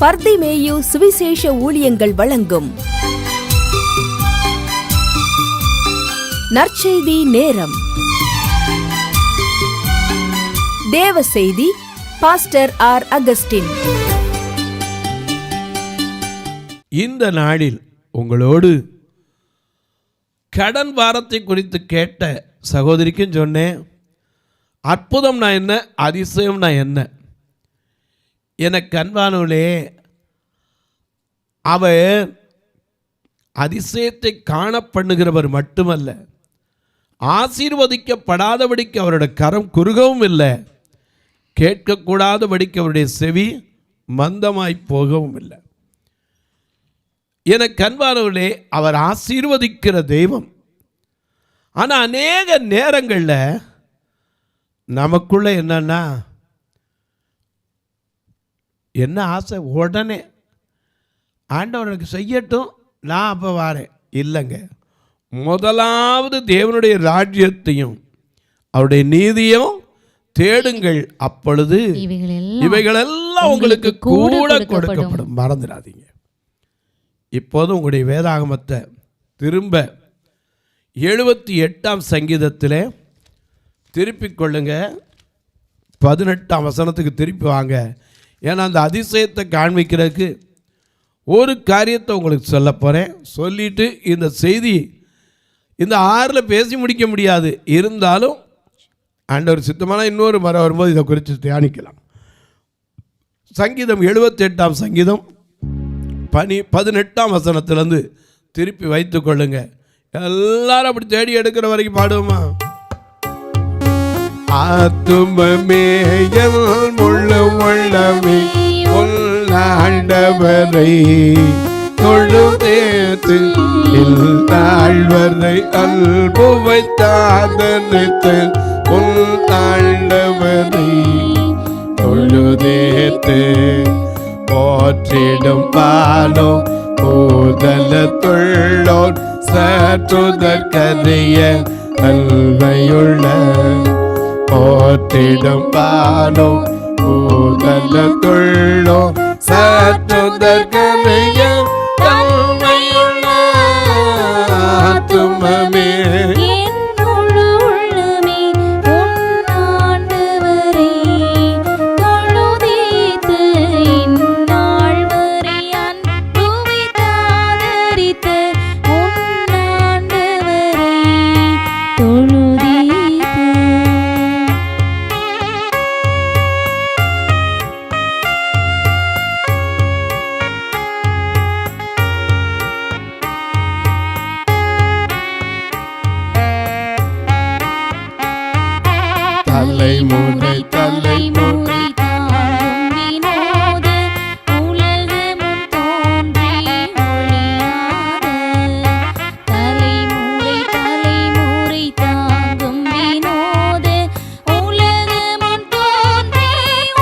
பர்திமேயு சுவிசேஷ ஊழியங்கள் வழங்கும் நற்செய்தி நேரம். தேவ செய்தி பாஸ்டர் ஆர். அகஸ்டின். இந்த நாளில் உங்களோடு கடன் வாரத்தை குறித்து கேட்ட சகோதரிக்கும் சொன்னேன், அற்புதம்னா என்ன, அதிசயம்னா என்ன. எனக்கு அன்பானவளே, அவர் அதிசயத்தை காண பண்ணுகிறவர் மட்டுமல்ல, ஆசீர்வதிக்கப்படாதபடிக்கு அவருடைய கரம் குறுகவும் இல்லை, கேட்கக்கூடாதபடிக்கு அவருடைய செவி மந்தமாய் போகவும் இல்லை. எனக்கு அன்பானவர்களே, அவர் ஆசீர்வதிக்கிற தெய்வம். ஆனால் அநேக நேரங்களில் நமக்குள்ள என்னன்னா, என்ன ஆசை, உடனே ஆண்டவனுக்கு செய்யட்டும், நான் அப்போ வாரேன். இல்லைங்க, முதலாவது தேவனுடைய ராஜ்யத்தையும் அவருடைய நீதியும் தேடுங்கள், அப்பொழுது இவைகளெல்லாம் உங்களுக்கு கூட கொடுக்கப்படும். மறந்துடாதீங்க. இப்போது உங்களுடைய வேதாகமத்தை திரும்ப 78ஆம் சங்கீதத்தில் திருப்பிக் கொள்ளுங்க. 18ஆம் வசனத்துக்கு திருப்பி வாங்க. ஏன்னா அந்த அதிசயத்தை காண்பிக்கிறதுக்கு ஒரு காரியத்தை உங்களுக்கு சொல்ல போகிறேன். சொல்லிவிட்டு இந்த செய்தி இந்த 6 பேசி முடிக்க முடியாது. இருந்தாலும் ஆண்டவர் சித்தமான இன்னொரு முறை வரும்போது இதை குறித்து தியானிக்கலாம். சங்கீதம் 78ஆம் சங்கீதம் 18ஆம் வசனத்திலேருந்து திருப்பி வைத்து கொள்ளுங்க. எல்லாரும் அப்படி தேடி எடுக்கிற வரைக்கும் பாடுவோமா? ஆத்துமமே என் முழு உள்ளமே ஆண்டவரை தொழுதேத்து தாழ்வரை அன்பு வைத்தாதரித்து ஆண்டவரை தொழுதேத்து போற்றிடும் பாலோ பூதலத்துள்ளோர் சற்றுதற்கரிய கல்வையுள்ள போற்றிடும் பாலோ பூதலத்துள்ளோ சற்றுதற்கரிய கல்வையுள்ள ஆத்துமமே தலைமுறை தலைமுறை தாழும் வினோத உலகமும் தோன்றி ஒழியாத தலைமுறை தலைமுறை தாங்கும் வினோத உலகமும் தோன்றி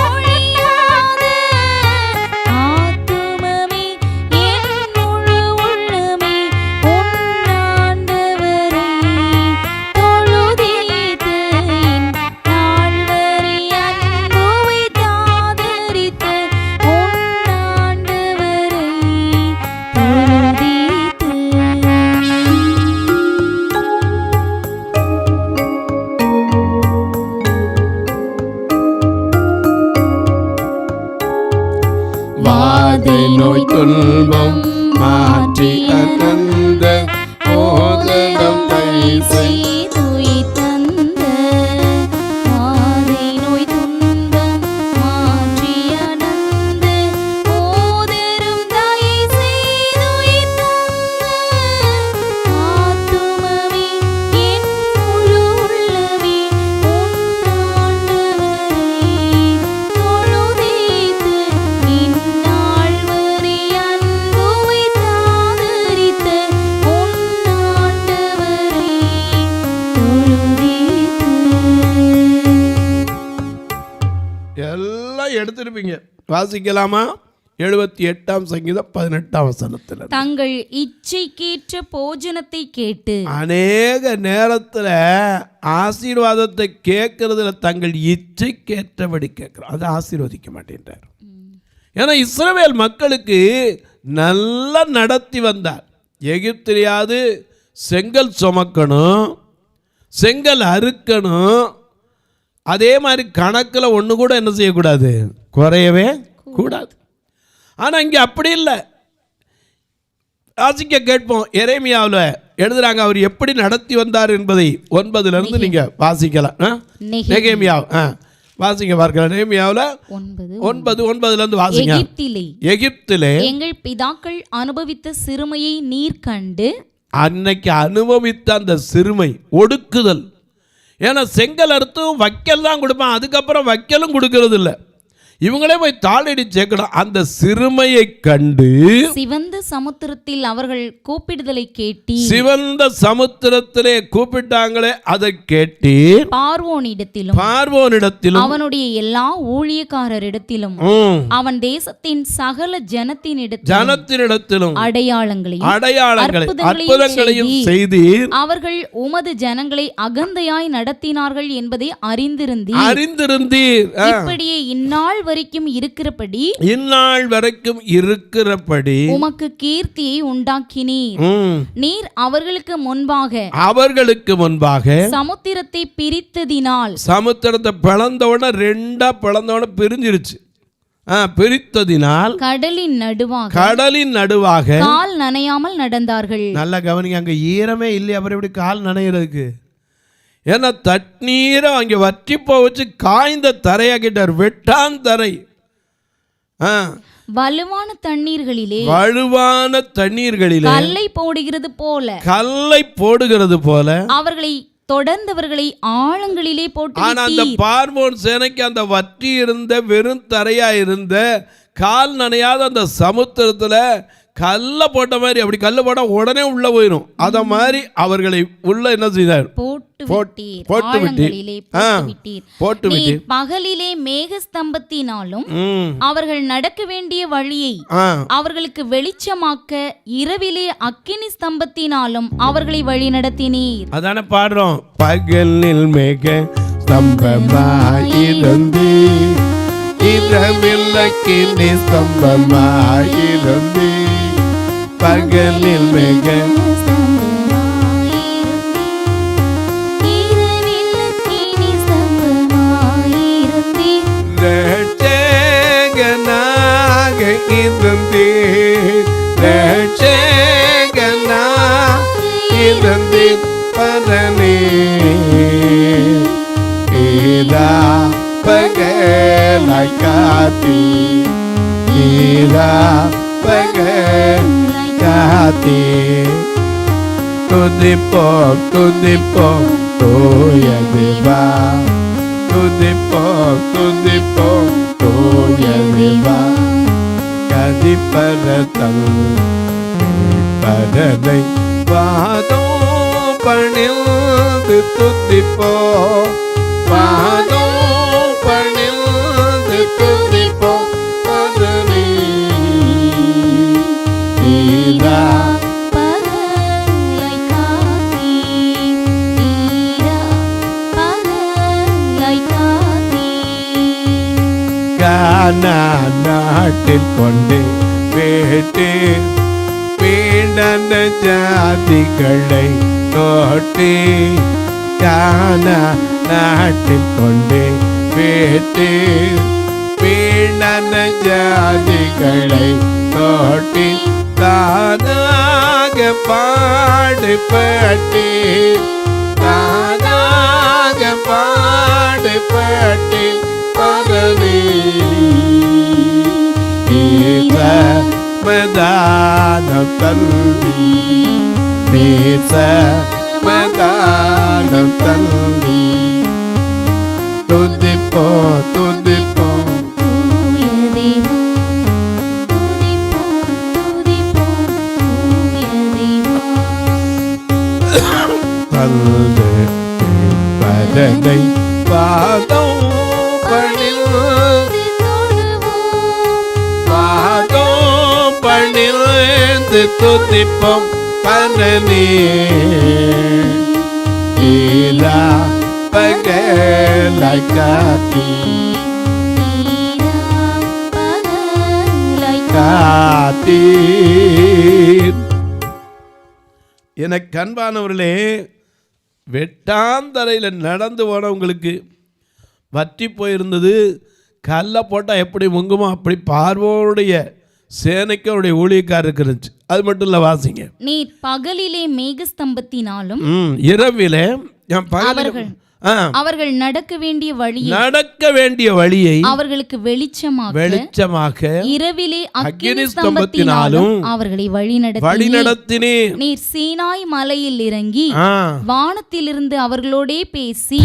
ஒழியாத ஆத்துமமே என் முழு உள்ளமே உன்னாண்டவரை தொழுதேத்து நோய் துன்பம் மாற்றி அகந்த போதனம் செய்து தந்த நோய் துன்பம் மாற்றி அனந்த போதரும் தயை செய்து தந்த ஆத்துமமே என் முழு உள்ளமே உன்னாண்டவரை தொழுதேத்து எல்லாம் எடுத்திருப்பீங்க. வாசிக்கலாமா? 78ஆம் சங்கீதம் 18ஆம் வசனத்தில் தங்கள் இச்சைக்கேற்ற போஜனத்தை கேட்டு அநேக நேரத்தில் ஆசீர்வாதத்தை கேட்கறதுல தங்கள் இச்சைக்கேற்றபடி கேட்கிறோம். அதை ஆசீர்வதிக்க மாட்டேன்றார். ஏன்னா இஸ்ரவேல் மக்களுக்கு நல்லா நடத்தி வந்தார். எகிப்திலையாவது செங்கல் சுமக்கணும், செங்கல் அறுக்கணும், அதே மாதிரி கணக்கில் ஒன்று கூட என்ன செய்யக்கூடாது, குறையவே கூடாது. ஆனால் இங்கே அப்படி இல்லை. வாசிக்க கேட்போம். எரேமியாவில் எழுதுறாங்க அவர் எப்படி நடத்தி வந்தார் என்பதை 9 நீங்கள் வாசிக்கலாம். நெகேமியா வாசிங்க பார்க்கலாம். நெகேமியாவில் 9 வாசிங்க. எகிப்திலே எங்கள் பிதாக்கள் அனுபவித்த சிறுமையை நீர் கண்டு. அன்னைக்கு அனுபவித்த அந்த சிறுமை, ஒடுக்குதல். ஏன்னா செங்கல் அறுத்தும் வைக்கல் தான் கொடுப்பான், அதுக்கப்புறம் வைக்கலும் கொடுக்கறது இல்லை. இவங்களே போய் தாளடி சேர்க்கணும். அந்த சிறுமையை கண்டு சிவந்த சமுத்திரத்தில் அவர்கள் கூப்பிடுதலை கேட்டி, சிவந்த சமுத்திரத்திலே கூப்பிட்டாங்களே அதை கேட்டி, பார்வோனிடத்திலும் அவனுடைய எல்லா ஊழியக்காரரிடத்திலும் அவன் தேசத்தின் சகல ஜனத்தினிடத்திலும் அடையாளங்களையும் அற்புதங்களையும் செய்தீர். அவர்கள் உமது ஜனங்களை அகந்தையாய் நடத்தினார்கள் என்பதை அறிந்திருந்தீர். இப்படியே இந்நாள் வரைக்கும் இருக்கிறபடி உமக்கு கீர்த்தியை உண்டாக்கினீர். நீர் அவர்களுக்கு முன்பாக சமுத்திரத்தை பிரித்ததினால், சமுத்திரத்தை பிளந்தவுடனே 2 பிளந்தவுடனே பிரிஞ்சிருச்சு. பிரித்ததினால் கடலின் நடுவாக கால் நனையாமல் நடந்தார்கள். நல்லா கவனிங்க, அங்க ஈரமே இல்லை, அப்புறம் எப்படி கால் நனைகிறதுக்கு? ஏன்னா தண்ணீரை அங்கே வற்றி போச்சு, காய்ந்த தரையாக்கிட்டார், வெட்டான் தரை. வலுவான தண்ணீர்களிலே கல்லை போடுகிறது போல அவர்களை தொடர்ந்தவர்களை ஆழங்களிலே போட்டு. ஆனா அந்த பார்வோன் சேனைக்கு அந்த வற்றி இருந்த வெறும் தரையா இருந்த கால் நனையாத அந்த சமுத்திரத்துல கல்லை போட்ட மாதிரி, அப்படி கல்லை போட்டா உடனே உள்ள போயிடும். அத மாதிரி அவர்களை உள்ள என்ன செய்தார், போட்டு விட்டீர். பகலிலே மேகஸ்தம்பத்தினாலும் அவர்கள் நடக்க வேண்டிய வழியை அவர்களுக்கு வெளிச்சமாக்க, இரவிலே அக்கினி ஸ்தம்பத்தினாலும் அவர்களை வழி நடத்தினீர். அதான பாடுறோம். பகலில் மேக ஸ்தம்பமாயிருந்து, இரவில் அக்கினி ஸ்தம்பமாயிருந்து, பகலில் மேக ரட்சகனாக இருந்தீர், ரட்சகனாக இருந்தீர் பரனே. ஈரா பகலாய் காத்தி, ஈரா பகலாய் காத்தி. துதிப்போம் தூய தேவா, துதிப்போம் தூய தேவா. கதிப்பரதல் பரனை வாதம் பணிந்து துதிப்போம், வாதம் பணிந்து துதிப்போம் பரனை. ஈரா நாட்டில் கொண்டு வேட்டு பீடன ஜாதிகளை தோட்டி, கானா நாட்டில் கொண்டு வேட்டு பீடன ஜாதிகளை தோட்டி, தானாக பாடுபட்டு, தானாக பாடுபட்டு பரனே. மதானம் தல்வி, நேச மதானம் தல்வி. துதிப்போம் பரனை பாதம் பணிந்து துதிப்போம் பரனே. ஈரா பகலாய் காத்தி, விட்டீர். எனக்கு அன்பானவர்களே, வெட்டாந்தரையில் நடந்து போனவங்களுக்கு வற்றி போயிருந்தது. கல்லை போட்டால் எப்படி முங்குமோ அப்படி பார்வோனுடைய சேனைக்கு அவருடைய ஊழியக்காரருக்கு இருந்துச்சு. அது மட்டும் இல்லை, வாசிங்க. நீர் பகலிலே மேகஸ்தம்பத்தினாலும் இரவிலே அவர்கள் நடக்க வேண்டிய வழியை அவர்களுக்கு வெளிச்சமாக இரவிலே அக்கினி ஸ்தம்பத்தினாலும் அவர்களை வழிநடத்தினீர். நீர் சீனாய் மலையில் இறங்கி வானத்திலிருந்து அவர்களோடே பேசி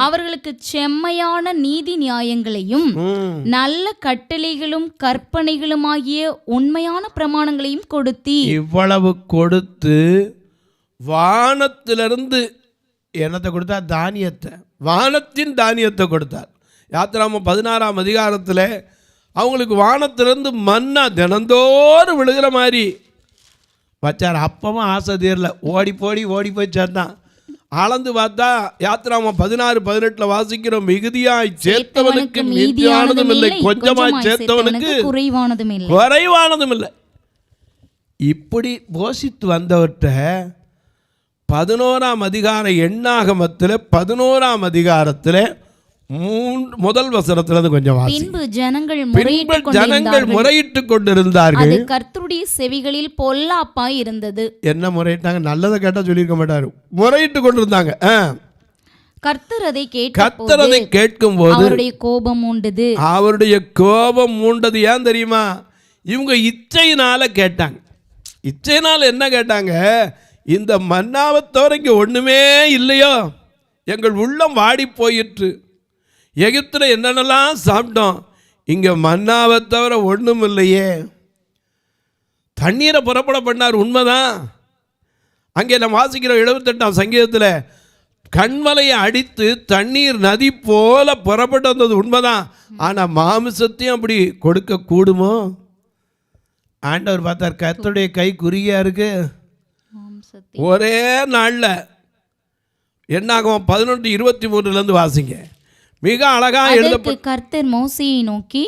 அவர்களுக்கு செம்மையான நீதி நியாயங்களையும் நல்ல கட்டளைகளும் கற்பனைகளுமாகிய உண்மையான பிரமாணங்களையும் கொடுத்தீர். இவ்வளவு கொடுத்து வானத்திலிருந்து என்னத்தை கொடுத்தார்? தானியத்தை, வானத்தின் தானியத்தை கொடுத்தார். யாத்திராமம் 16ஆம் அதிகாரத்தில் அவங்களுக்கு வானத்திலிருந்து மன்னா தினந்தோறும் விழுகிற மாதிரி வச்சார். அப்பவும் ஆசை தீரல, ஓடி போய் சேர்ந்தான். அளந்து பார்த்தா யாத்திராமம் 16-18 வாசிக்கிறோம், மிகுதியாய் சேர்த்தவனுக்கு மீதியானதும் இல்லை, கொஞ்சமாய் சேர்த்தவனுக்கு குறைவானதும் இல்லை. இப்படி போஷித்து வந்தவர்கிட்ட 11ஆம் அதிகாரம் எண்ணாகமத்தில் 11ஆம் அதிகாரத்தில் முதல் வசனத்துல கொஞ்சம் பின்பு ஜனங்கள் முறையிட்டு கொண்டிருந்தார்கள். கர்த்தருடைய செவிகளில் பொல்லாப்பாய் இருந்தது. என்ன முறையிட்டாங்க? நல்லதை கேட்டா சொல்லியிருக்க மாட்டாரு. முறையிட்டு கொண்டிருந்தாங்க. கர்த்தர் அதை கேட்கும் போது அவருடைய கோபம் மூண்டது. ஏன் தெரியுமா? இவங்க இச்சையினால கேட்டாங்க. இச்சையினால என்ன கேட்டாங்க? இந்த மன்னாவை தவிர இங்கே ஒன்றுமே இல்லையோ, எங்கள் உள்ளம் வாடி போயிற்று, எகிப்தில் என்னென்னலாம் சாப்பிட்டோம், இங்கே மன்னாவை தவிர ஒன்றும் இல்லையே. தண்ணீரை புறப்பட பண்ணார், உண்மைதான். அங்கே நம்ம வாசிக்கிற 78ஆம் சங்கீதத்தில் கண்மலையை அடித்து தண்ணீர் நதி போல புறப்பட்டு வந்தது உண்மைதான். ஆனால் மாமிசத்தையும் அப்படி கொடுக்க கூடுமோ? ஆண்டவர் பார்த்தார், கர்த்தருடைய கை குறுகியா இருக்கு. ஒரே நாளில் என்னாகும் 11:23 வாசிங்க. மிக அழகா எழுதப்பட்ட கர்த்தர் மோசேயை நோக்கி,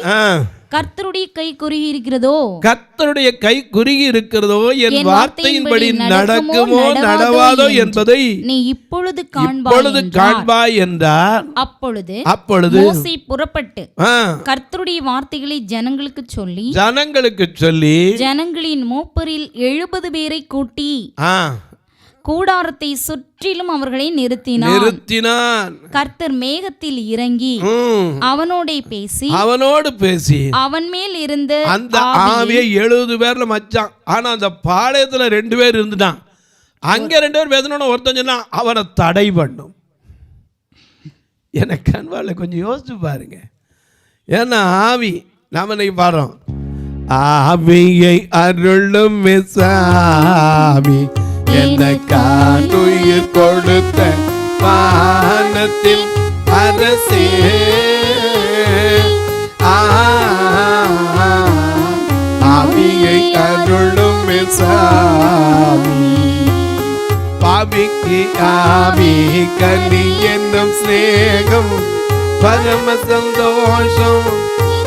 கர்த்தருடைய கை குறுகி இருக்கிறதோ, கர்த்தருடைய கை குறுகி இருக்கிறதோ, என் வார்த்தையின்படி நடக்குமோ நடவாதோ என்பதை நீ இப்பொழுது காண்பாய் என்றார். அப்பொழுது மோசே புறப்பட்டு கர்த்தருடைய வார்த்தைகளை ஜனங்களுக்கு சொல்லி ஜனங்களின் மூப்பரில் 70 பேரை கூட்டி கூடாரத்தை சுற்றிலும் அவர்களை நிறுத்தினான். கர்த்தர் மேகத்தில் இறங்கி அவனோடு பேசி அவன் மேல் இருந்த அந்த ஆவியை 70 பேர்ல மச்சான். ஆனா அந்த பாளையத்துல 2 பேர் இருந்துட்டான். அங்க 2 பேர் பேசணும்னு ஒருத்தன் சொன்னா அவனை தடை பண்ணும். எனக்கு அன்பால கொஞ்சம் யோசிச்சு பாருங்க. ஏன்னா ஆவி நாம இன்னைக்கு பாடுறோம், ஆவியை அருளும் சாமி எனக்கானுயிர் கொடுத்த வானத்தில் அரசே, ஆவியை அருளும் சாமி. பாவிக்கு ஆவி கனி என்னும் ஸ்நேகம், பரம சந்தோஷம்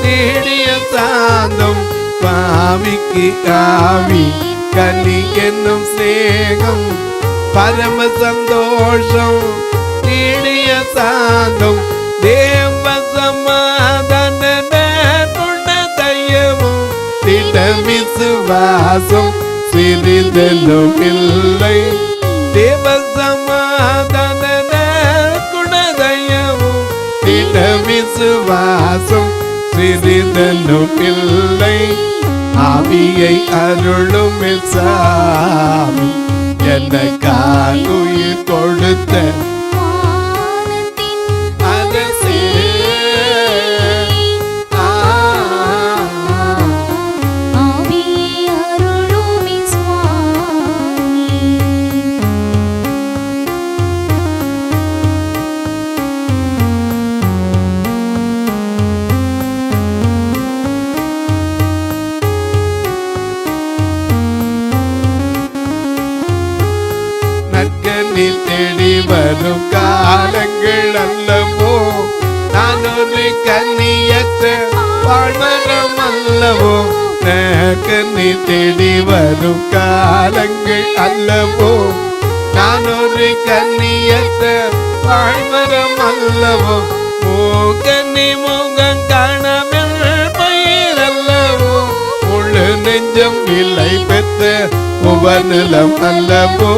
நீடிய சாந்தம். பாவிக்கு ஆவி கனி என்னும் ஸ்நேகம், பரம சந்தோஷம் நீடிய சாந்தம். தேவ சமாதான தயவும் திட விசுவாசம் சிறிதலும் இல்லை. தேவ சமாதான குணதயவும் திட விசுவாசம் சிறிதலும் இல்லை. ஆவியை அருளும் சாமி எனக்கானுயிர் கொடுத்த அரசே, ஆவியை அருளும் சுவாமி. தேடி வரும் காலங்கள் அல்லவோ, நான் ஒரு கன்னியற்ற வாழ்மரம் அல்லவோ, கண்ணி தேடி வரும் காலங்கள் அல்லவோ, நான் ஒரு கண்ணியற்ற வாழ்மரம் அல்லவோ, கண்ணி முகம் காணாமல் பயிர் அல்லவோ, முழு நெஞ்சம் இல்லை பெற்ற உபநிலம் அல்லவோ,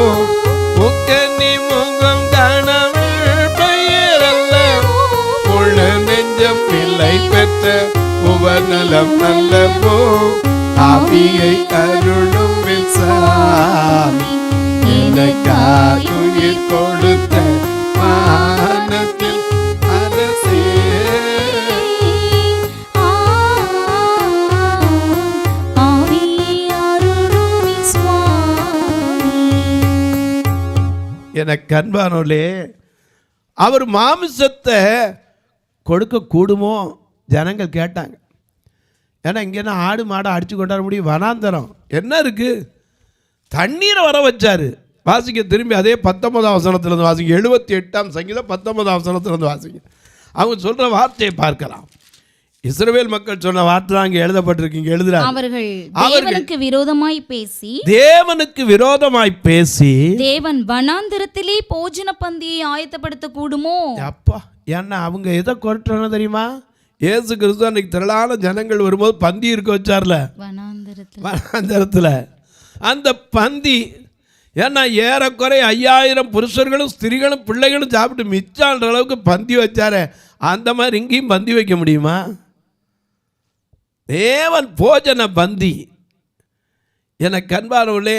கண்ணி முகம் காணாமல் பயிர் அல்லவோ, முழு நெஞ்சம் இல்லை பெற்ற உபநிலம் அல்லவோ, ஆவியை அருளும் சாமி எனக்காய் உயிர் கொடுத்த வானத்தில் அரசே. எனக்கு அன்பானோலே, அவர் மாமிசத்தை கொடுக்க கூடுமோ ஜனங்கள் கேட்டாங்க. ஏன்னா இங்கேனா ஆடு மாடை அடித்து கொண்டாட முடியும், வனாந்தரம் என்ன இருக்குது, தண்ணீரை வர வச்சார். வாசிக்க திரும்பி அதே 19ஆம் வசனத்திலிருந்து வாசிங்க, 78ஆம் சங்கீதம் 19ஆம் வசனத்திலிருந்து வாசிங்க. அவங்க சொல்கிற வார்த்தையை பார்க்கலாம். இஸ்ரவேல் மக்கள் சொன்ன வார்த்தை தான் இங்கே எழுதப்பட்டிருக்கீங்க. எழுதுறாங்க, அவர்கள் தேவனுக்கு விரோதமாய் பேசி, தேவனுக்கு விரோதமாய் பேசி, தேவன் வனாந்திரத்திலே போஜன பந்தியை ஆயத்தப்படுத்த கூடுமோ. அப்பா, ஏன்னா அவங்க எதை கொரட்டுறாங்க தெரியுமா? இயேசு கிறிஸ்து அன்னைக்கு திரளான ஜனங்கள் வரும்போது பந்தி இருக்க வச்சார்ல வனாந்தரத்தில். அந்த பந்தி ஏன்னா ஏறக்குறை 5000 புருஷர்களும் ஸ்திரீகளும் பிள்ளைகளும் சாப்பிட்டு மிச்சான்ற அளவுக்கு பந்தி வச்சாரே, அந்த மாதிரி இங்கேயும் பந்தி வைக்க முடியுமா? தேவன் போஜன பந்தி. எனக்கு அன்பானவர்களே,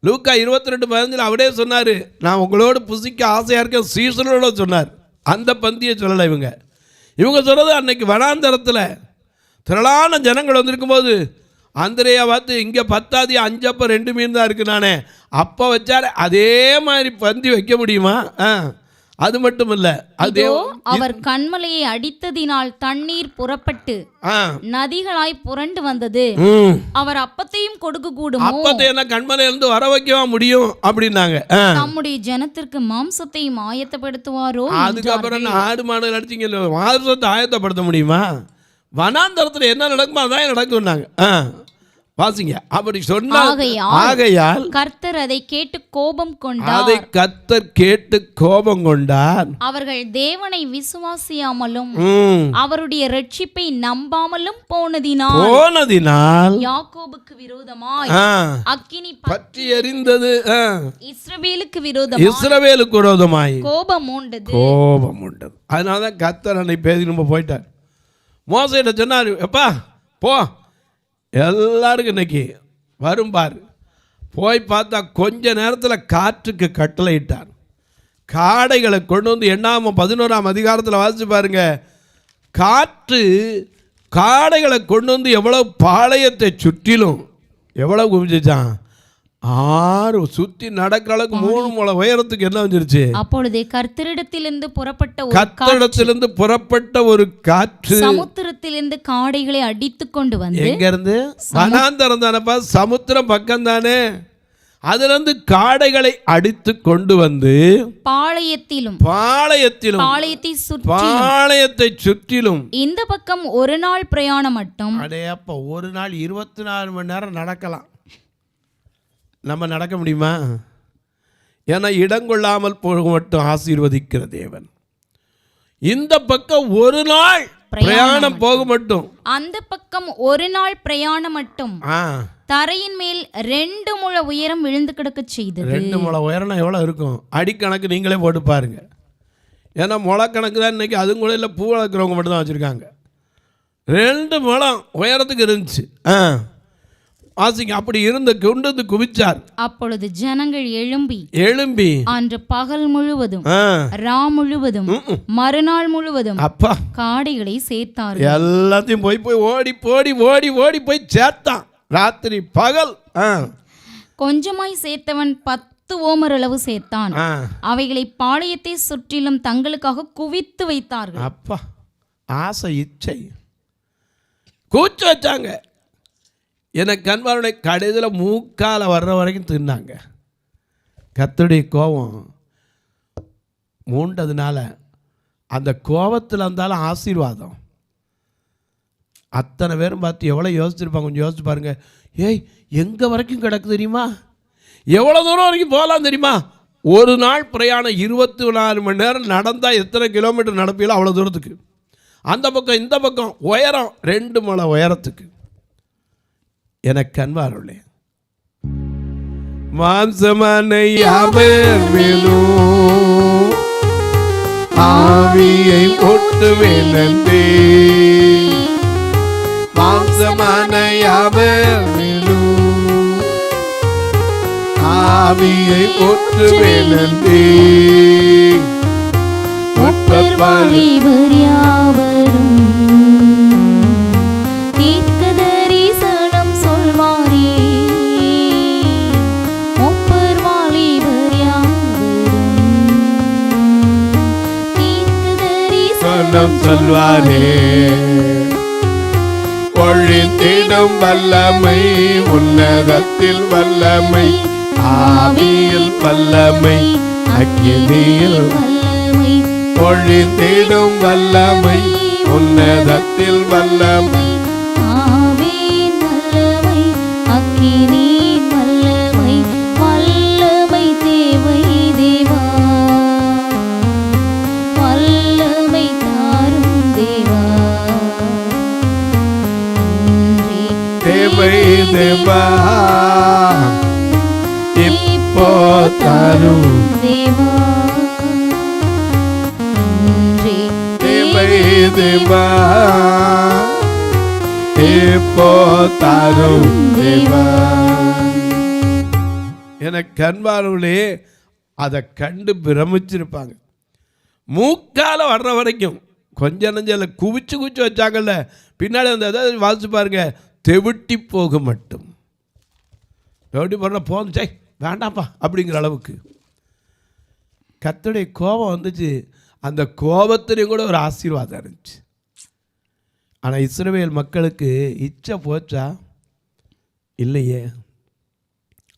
லூக்கா 22:15 அவரே சொன்னார், நான் உங்களோடு புசிக்க ஆசையாக இருக்கேன் சீசனோட சொன்னார். அந்த பந்தியை சொல்லலை இவங்க சொல்கிறது. அன்னைக்கு வனாந்தரத்தில் திரளான ஜனங்கள் வந்திருக்கும்போது அந்திரையா பார்த்து, இங்கே 10 5 அப்போ 2 மீன் தான் இருக்குது நானே, அப்போ வச்சார். அதே மாதிரி பந்தி வைக்க முடியுமா? அது மட்டும் இல்ல, அதோ அவர் கண்மலையை அடித்ததினால் தண்ணீர் புறப்பட்டு நதிகளாய் புரண்டு வந்தது, அவர் அப்பத்தையும் கொடுக்க கூடும். அப்பத்தை என்ன கண்மலையில இருந்து வர வைக்கவா முடியும் அப்படின்னாங்க. நம்முடைய ஜனத்திற்கு மாம்சத்தையும் ஆயத்தப்படுத்துவாரோ. அதுக்கப்புறம் ஆடு மாடு அடிச்சிங்க, மாம்சத்தை ஆயத்தப்படுத்த முடியுமா? வனாந்தரத்தில் என்ன நடக்குமோ அதான் நடக்கும்னாங்க. வாசிங்க, அப்படி சொன்னார். ஆகையால் கர்த்தர் அதை கேட்டு கோபம் கொண்டார். அதை கர்த்தர் கேட்டு கோபம் கொண்டார். அவர்கள் தேவனை விசுவாசியாமலும் அவருடைய ரட்சிப்பை நம்பாமலும் போனதினால் யாக்கோபுக்கு விரோதமாய் அக்கினி பற்றி எரிந்தது. இஸ்ரவேலுக்கு விரோதமாய் கோபம் உண்டது. அதனாலதான் கர்த்தர் அன்னைக்கு பேசி நம்ம போயிட்டார். மோசையிட்ட சொன்னார், எப்பா போ, எல்லாருக்கும் இன்னைக்கு வரும் பார். போய் பார்த்தா கொஞ்ச நேரத்தில் காற்றுக்கு கட்டளையிட்டார். காடைகளை கொண்டு வந்து 11ஆம் அதிகாரத்தில் வாசிச்சு பாருங்க. காற்று காடைகளை கொண்டு வந்து எவ்வளவு பாளையத்தை சுற்றிலும் எவ்வளவு குவிஞ்சிச்சான், 6 சுற்றி நடக்கிற அளவுக்கு 3 முழம் உயரத்துக்கு என்ன வந்துருச்சு. அப்பொழுதே கர்த்தரிடத்திலிருந்து புறப்பட்ட ஒரு காற்று சமுத்திரத்திலிருந்து காடைகளை அடித்து கொண்டு வந்து, எங்க இருந்து? வனாந்தரம் தானப்பா, சமுத்திரம் பக்கம் தானே. அதுல இருந்து காடைகளை அடித்து கொண்டு வந்து பாளையத்தை சுற்றிலும் இந்த பக்கம் ஒரு நாள் பிரயாணம் மட்டும். அடையப்பா, ஒரு நாள் 24 மணி நேரம் நடக்கலாம். நம்ம நடக்க முடியுமா? ஏன்னா இடங்கொள்ளாமல் போக மட்டும் ஆசீர்வதிக்கிற தேவன். இந்த பக்கம் ஒரு நாள் பிரயாணம் போக மட்டும், அந்த பக்கம் ஒரு நாள் பிரயாணம் மட்டும் தரையின் மேல் 2 முழ உயரம் விழுந்து கிடக்க செய்தது. 2 முழ உயரம் எவ்வளவு இருக்கும்? அடிக்கணக்கு நீங்களே போட்டு பாருங்க. ஏன்னா முளக்கணக்கு தான் இன்னைக்கு, அதுவும் கூட இல்லை, பூ வளர்க்குறவங்க மட்டும் தான் வச்சுருக்காங்க. 2 முழம் உயரத்துக்கு இருந்துச்சு. வாசிங்க, அப்படி இருந்த கொண்டு குவிச்சார். அப்பொழுது ஜனங்கள் எழும்பி அன்று பகல் முழுவதும் ரா முழுவதும் மறுநாள் முழுவதும் அப்பா காடைகளை சேர்த்தார்கள். எல்லாத்தையும் ஓடி போய் சேர்த்தான். ராத்திரி பகல் கொஞ்சமாய் சேர்த்தவன் 10 ஓமர் அளவு சேர்த்தான். அவைகளை பாளையத்தை சுற்றிலும் தங்களுக்காக குவித்து வைத்தார்கள். அப்பா, ஆசை இச்சை கூச்சு வச்சாங்க. எனக்கு அன்பாருடைய கடைசியில் மூக்கால வர்ற வரைக்கும் தின்னாங்க. கர்த்தருடைய கோபம் மூண்டதுனால அந்த கோபத்தில் இருந்தாலும் ஆசீர்வாதம். அத்தனை பேரும் பார்த்து எவ்வளோ யோசிச்சிருப்பாங்க. கொஞ்சம் யோசிச்சு பாருங்கள். ஏய், எங்கே வரைக்கும் கிடக்கு தெரியுமா? எவ்வளோ தூரம் வரைக்கும் போகலாம் தெரியுமா? ஒரு நாள் பிரயாணம் 24 மணி நேரம் நடந்தால் எத்தனை கிலோமீட்டர் நடப்பீங்களோ அவ்வளோ தூரத்துக்கு. அந்த பக்கம் இந்த பக்கம் உயரம் 2 மலை உயரத்துக்கு. எனக்கு அன்பாருள்ளே, மாம்சமனை ஆவியை ஒட்டுவேன் நன்றே, மாம்சமனை ஆவியை ஒட்டுவேன் நன்றே, தீர்க்கதரிசனம் சொல்வாரே, மூப்பர் வாலிபர் யாவரும் தீர்க்கதரிசனம் சொல்வாரே, ஒழித்திடும் வல்லமை, உன்னதத்தில் வல்லமை, ஆவியில் வல்லமை, அக்கினியில் வல்லமை, ஒழித்திடும் வல்லமை, உன்னதத்தில் வல்லமை, ஆவியின் வல்லமை, அக்கினியின் வல்லமை, வல்லமை தேவை தேவா, வல்லமை தாரும் தேவா, தேவை தேவா, இப்போ தாரும் தேவா, தேவை தேவா, இப்போ தாரும் தேவா. எனக்கு அன்பானவர்களே, அதை கண்டு பிரமிச்சிருப்பாங்க. மூக்கால வர்ற வரைக்கும் கொஞ்சம் நெஞ்சல குவிச்சு வச்சாங்கல்ல, பின்னாடி அந்த எதாவது வாசிச்சு பாருங்க, தெவிட்டி போக மட்டும். தெவிட்டி போன போச்சே வேண்டாம்ப்பா அப்படிங்கிற அளவுக்கு கர்த்தருடைய கோபம் வந்துச்சு. அந்த கோபத்திலையும் கூட ஒரு ஆசீர்வாதம் இருந்துச்சு. ஆனால் இஸ்ரவேல் மக்களுக்கு இச்சை போச்சா? இல்லையே.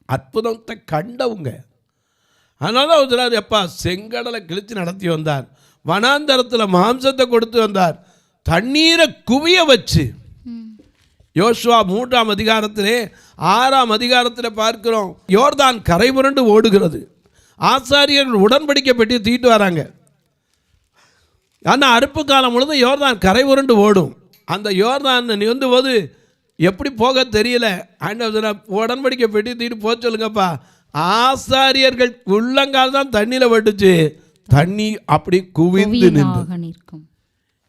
அற்புதத்தை கண்டவங்க. அதனால தான் சொல்றாரு, எப்பா செங்கடலை கிழித்து நடத்தி வந்தார், வனாந்தரத்தில் மாம்சத்தை கொடுத்து வந்தார், தண்ணீரை குவிய வச்சு. யோசுவா 3ஆம் அதிகாரத்திலே 6ஆம் அதிகாரத்தில் பார்க்கிறோம், யோர்தான் கரை புரண்டு ஓடுகிறது. ஆசாரியர்கள் உடன்படிக்கை பெட்டி தூக்கிட்டு வராங்க. ஆனால் அறுப்பு காலம் முழுதும் யோர்தான் கரை புரண்டு ஓடும். அந்த யோர்தான் நீ வந்து போது எப்படி போக தெரியல. உடன்படிக்கை பெட்டி தூக்கிட்டு போக சொல்லுங்கப்பா. ஆசாரியர்கள் உள்ளங்கால் தான் தண்ணியில் பட்டுச்சு, தண்ணி அப்படி குவிந்து நிற்கும்.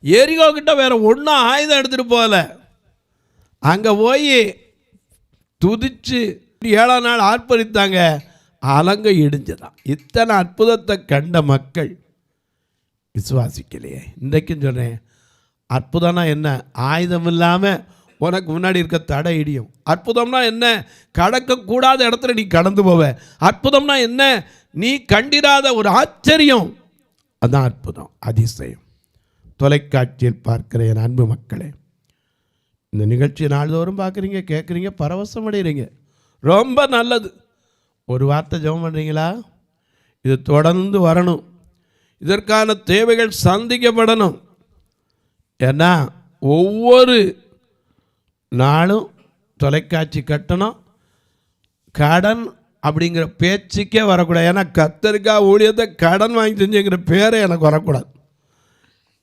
எரிகோ கிட்ட வேற ஒன்றும் ஆயுதம் எடுத்துகிட்டு போகல. அங்கே போய் துதிச்சு 7ஆம் நாள் ஆர்ப்பரித்தாங்க, அலங்க இடிஞ்சதான். இத்தனை அற்புதத்தை கண்ட மக்கள் விசுவாசிக்கலையே. இன்றைக்கும் சொன்னேன், அற்புதம்னா என்ன? ஆயுதம் இல்லாமல் உனக்கு முன்னாடி இருக்க தடை இடியும். அற்புதம்னா என்ன? கடக்கக்கூடாத இடத்துல நீ கடந்து போவ. அற்புதம்னா என்ன? நீ கண்டிராத ஒரு ஆச்சரியம், அதுதான் அற்புதம், அதிசயம். தொலைக்காட்சியில் பார்க்கிற என் அன்பு மக்களே, இந்த நிகழ்ச்சியை நாள்தோறும் பார்க்குறீங்க, கேட்குறீங்க, பரவசம் அடைகிறீங்க, ரொம்ப நல்லது. ஒரு வார்த்தை ஜெபம் பண்ணுறீங்களா? இது தொடர்ந்து வரணும், இதற்கான தேவைகள் சந்திக்கப்படணும். ஏன்னா ஒவ்வொரு நாளும் தொலைக்காட்சி கட்டணம், கடன் அப்படிங்கிற பேச்சுக்கே வரக்கூடாது. ஏன்னா கர்த்தருக்காக ஊழியத்தை கடன் வாங்கி செஞ்சுங்கிற பேரை எனக்கு வரக்கூடாது.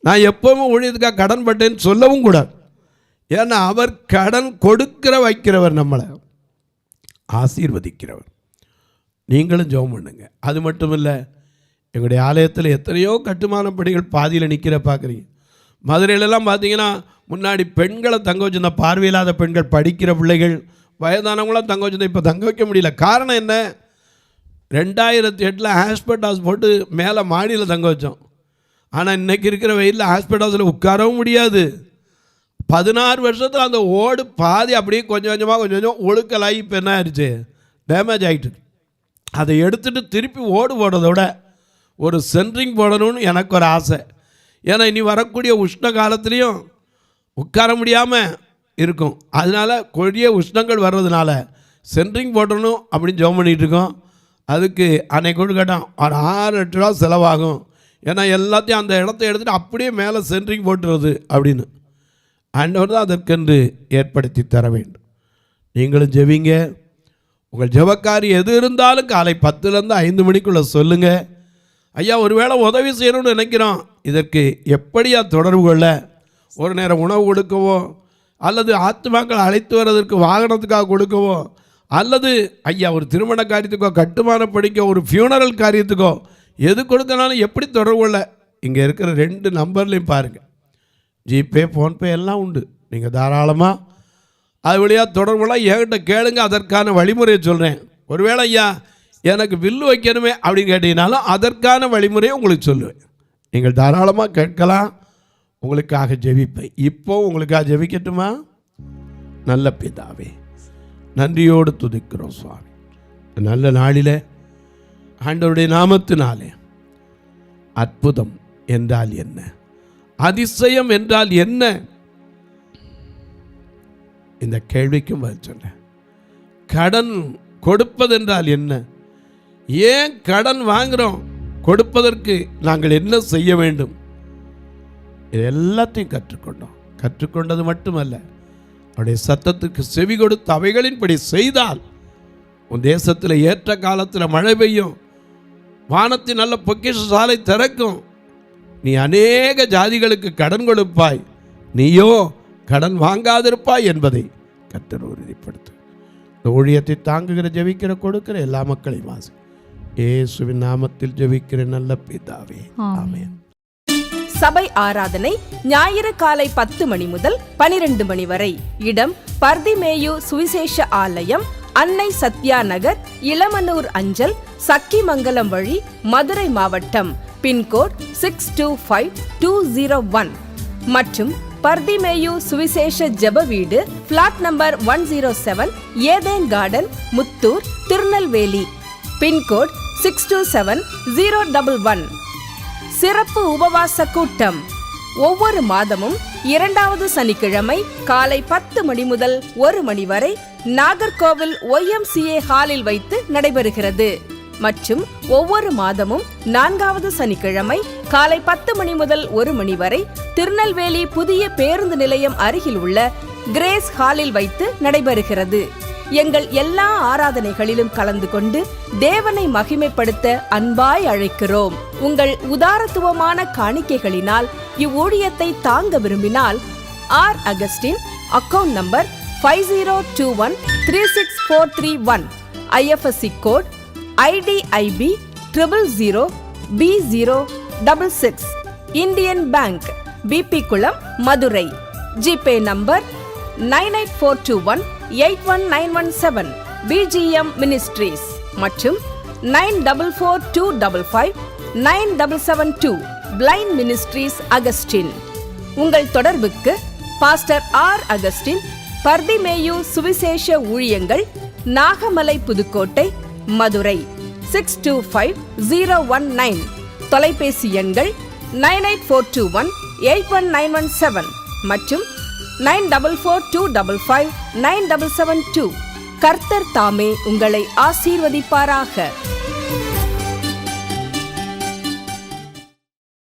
நான் எப்போவுமே ஊழியத்துக்காக கடன் பட்டேன்னு சொல்லவும் கூடாது. ஏன்னா அவர் கடன் கொடுக்கிற வைக்கிறவர், நம்மளை ஆசீர்வதிக்கிறவர். நீங்களும் ஜெபம் பண்ணுங்க. அது மட்டும் இல்லை, எங்களுடைய ஆலயத்தில் எத்தனையோ கட்டுமான பணிகள் பாதியில் நிற்கிற பார்க்குறீங்க. மதுரையிலலாம் பார்த்தீங்கன்னா முன்னாடி பெண்களை தங்க வச்சிருந்த, பார்வையில்லாத பெண்கள், படிக்கிற பிள்ளைகள், வயதானவங்களாம் தங்க வச்சிருந்தா இப்போ தங்க வைக்க முடியல. காரணம் என்ன? 2008 ஹாஸ்பிட்டல்ஸ் போட்டு மேலே மாடியில் தங்க வச்சோம். ஆனால் இன்றைக்கி இருக்கிற வெயிலில் ஹாஸ்பிட்டல்ஸில் உட்காரவும் முடியாது. 16 வருஷத்தில் அந்த ஓடு பாதி அப்படியே கொஞ்சம் கொஞ்சம் ஒழுக்கலாகி இப்போ என்ன ஆயிடுச்சு, டேமேஜ் ஆகிட்டு. அதை எடுத்துகிட்டு திருப்பி ஓடு போடுறத விட ஒரு சென்ட்ரிங் போடணும்னு எனக்கு ஒரு ஆசை. ஏன்னா இனி வரக்கூடிய உஷ்ண காலத்துலேயும் உட்கார முடியாமல் இருக்கும். அதனால் கொடிய உஷ்ணங்கள் வர்றதுனால சென்ட்ரிங் போடணும் அப்படின்னு ஜெபம் பண்ணிகிட்டு இருக்கோம். அதுக்கு அன்னைக்கு கொண்டு கேட்டோம், ஒரு 6 லட்ச ரூபா செலவாகும். ஏன்னா எல்லாத்தையும் அந்த இடத்த எடுத்துகிட்டு அப்படியே மேலே சென்ட்ரிங் போட்டுறது அப்படின்னு. ஆண்டவர் தான் அதற்கென்று ஏற்படுத்தி தர வேண்டும். நீங்களும் ஜெபிங்க. உங்கள் ஜெபக்காரி எது இருந்தாலும் காலை 10லேருந்து 5 மணிக்குள்ளே சொல்லுங்கள். ஐயா ஒருவேளை உதவி செய்யணும்னு நினைக்கிறோம், இதற்கு எப்படியா தொடர்பு கொள்ள? ஒரு நேரம் உணவு கொடுக்கவோ, அல்லது ஆத்துமாக்கள் அழைத்து வர்றதற்கு வாகனத்துக்காக கொடுக்கவோ, அல்லது ஐயா ஒரு திருமண காரியத்துக்கோ, கட்டுமான படிக்க, ஒரு ஃபியூனரல் காரியத்துக்கோ எது கொடுக்கனாலும் எப்படி தொடர்பு கொள்ள? இங்கே இருக்கிற 2 நம்பர்லையும் பாருங்கள். ஜிபே, ஃபோன்பே எல்லாம் உண்டு. நீங்கள் தாராளமாக அது வழியாக தொடர்புலாம் என்கிட்ட கேளுங்க. அதற்கான வழிமுறையை சொல்கிறேன். ஒருவேளை ஐயா எனக்கு வில்லு வைக்கணுமே அப்படின்னு கேட்டீங்கனாலும் அதற்கான வழிமுறையை உங்களுக்கு சொல்லுவேன். நீங்கள் தாராளமாக கேட்கலாம். உங்களுக்காக ஜெபிப்பேன். இப்போ உங்களுக்காக ஜெபிக்கட்டுமா? நல்ல பிதாவே, நன்றியோடு துதிக்கிறோம் சுவாமி. நல்ல நாளில் ஆண்டவருடைய நாமத்தினாலே அற்புதம் என்றால் என்ன, அதிசயம் என்றால் என்ன, இந்த கேள்விக்கும் பதில் சொல்ல. கடன் கொடுப்பதென்றால் என்ன, ஏன் கடன் வாங்குகிறோம், கொடுப்பதற்கு நாங்கள் என்ன செய்ய வேண்டும், இது எல்லாத்தையும் கற்றுக்கொண்டோம். கற்றுக்கொண்டது மட்டுமல்ல, அவருடைய சத்தத்துக்கு செவி கொடுத்து அவைகளின்படி செய்தால் உன் தேசத்தில் ஏற்ற காலத்தில் மழை பெய்யும், வானத்தின் நல்ல பொக்கிஷ சாலை திறக்கும், நீ அநேக ஜாதிகளுக்கு கடன் கொடுப்பாய், நீயோ கடன் வாங்காதிருப்பாய் என்பதை கர்த்தர் உறுதிப்படுத்து. இந்த ஊழியத்தை தாங்குகிற, ஜெபிக்கிற, கொடுக்கிற எல்லா மக்களையும் வாசி இயேசுவின் நாமத்தில் ஜெபிக்கிற நல்ல பிதாவே, ஆமென். சபை ஆராதனை ஞாயிறு காலை 10 மணி முதல் 12 மணி வரை. இடம் பர்திமேயு சுவிசேஷ ஆலயம், அன்னை சத்யா நகர், இளமனூர் அஞ்சல், சக்கிமங்கலம் வழி, மதுரை மாவட்டம். பின்கோட் 625201 மற்றும் பர்திமேயு சுவிசேஷ ஜெப வீடு, flat number 107, Eden garden, Muthur, Tirunelveli. Pincode 627011. சிறப்பு உபவாச கூட்டம் ஒவ்வொரு மாதமும் 2வது சனிக்கிழமை காலை 10 மணி முதல் 1 மணி வரை நாகர்கோவில் YMCA ஹாலில் வைத்து நடைபெறுகிறது. மற்றும் ஒவ்வொரு மாதமும் 4வது சனிக்கிழமை காலை 10 மணி முதல் 1 மணி வரை திருநெல்வேலி புதிய பேருந்து நிலையம் அருகில் உள்ள கிரேஸ் ஹாலில் வைத்து நடைபெறுகிறது. எங்கள் எல்லா ஆராதனைகளிலும் கலந்து கொண்டு தேவனை மகிமைப்படுத்த அன்பாய் அழைக்கிறோம். உங்கள் உதாரத்துவமான காணிக்கைகளினால் இவ்வூழியத்தை தாங்க விரும்பினால் R Augustine, account number 5021364331, IFSC code IDIB 000B066, Indian bank, BP Kulam, Madurai. GPay number 9842181917, BGM ministries மற்றும் 9442559772, பிளைண்ட் மினிஸ்ட்ரீஸ் அகஸ்டின். உங்கள் தொடர்புக்கு பாஸ்டர் ஆர் அகஸ்டின், பர்திமேயு சுவிசேஷ ஊழியங்கள், நாகமலை, புதுக்கோட்டை, மதுரை 625019. தொலைபேசி எண்கள் 9842181917 மற்றும் 9442559772. கர்த்தர் தாமே உங்களை ஆசீர்வதிப்பாராக.